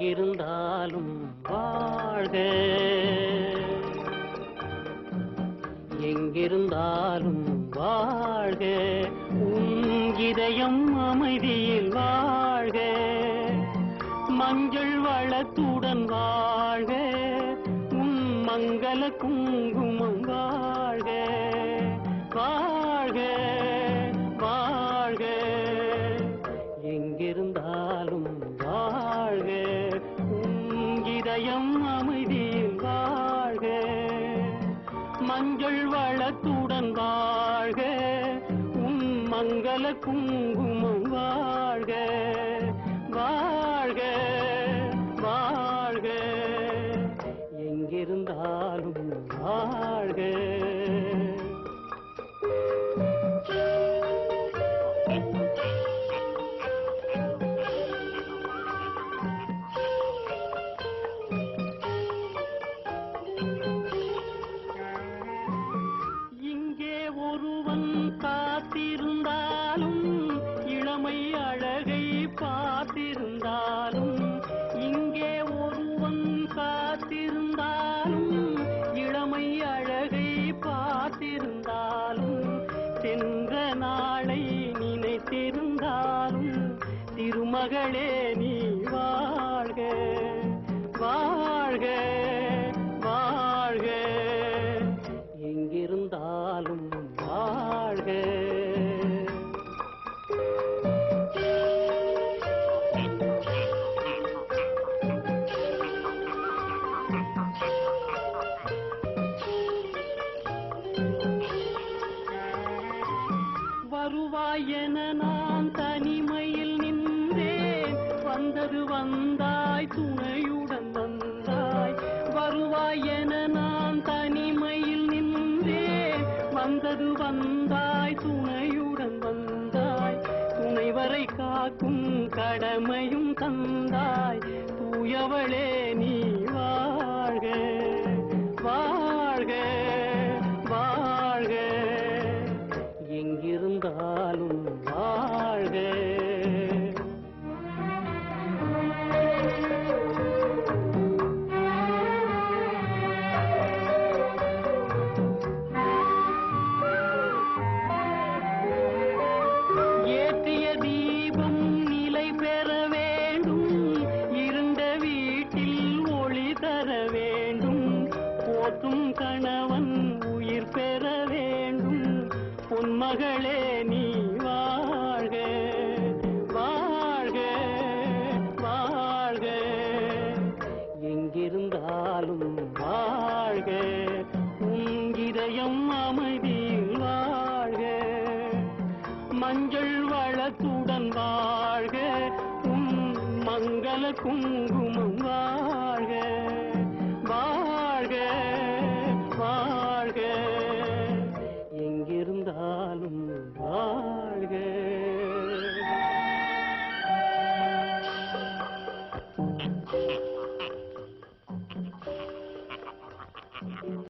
எங்கிருந்தாலும் வாழ்க, எங்கிருந்தாலும் வாழ்க, உன் இதயம் அமைதியில் வாழ்க, மஞ்சள் வளத்துடன் வாழ்க, உன் மங்கள குங்குமம் வாழ்க, வாழ்க வாழ்க, எங்கிருந்தாலும் வாழ்க, உன் இதயம் அமைதியில் வாழ்க, மஞ்சள் வளத்துடன் வாழ்க, உன் மங்கள குங்குமம் வாழ்க, வாழ்க வாழ்க, எங்கிருந்தாலும் வாழ்க. ஒருவன் காத்திருந்தாலும் இளமை அழகை பார்த்திருந்தாலும், இங்கே ஒருவன் காத்திருந்தாலும் இளமை அழகை பார்த்திருந்தாலும், சென்ற நாளை நினைத்திருந்தாலும் திருமகளே நீ வாழ்க, வாழ்க வாழ்க, எங்கிருந்தாலும் வாழ்க. வருவாய் என நான் தனிமையில் நின்றேன், வந்தது வந்தாய் துணையுடன் வந்தாய், வருவாய் என நான் தனிமையில் நின்றேன், வந்தது வந்தாய் துணையுடன் வந்தாய், துணைவரை காக்கும் கடமையும் தந்தாய், தூயவளே நீ வாழ்க, வாழ்க வாழ்க, எங்கிருந்தாலும் வாழ்க. ஏற்றிய தீபம் நிலை பெற வேண்டும், இருண்ட வீட்டில் ஒளி தர வேண்டும், போற்றும் கணவன் உயிர் பெற வேண்டும், பொன்மகளே நீ வாழ்க, வாழ்க வாழ்க, எங்கிருந்தாலும் வாழ்க, உன் இதயம் அமைதியில் வாழ்க, மஞ்சள் வளத்துடன் வாழ்க, உன் மங்கள குங்குமம் வாழ்க, வாழ்க வாழ்க, எங்கிருந்தாலும் வாழ்க.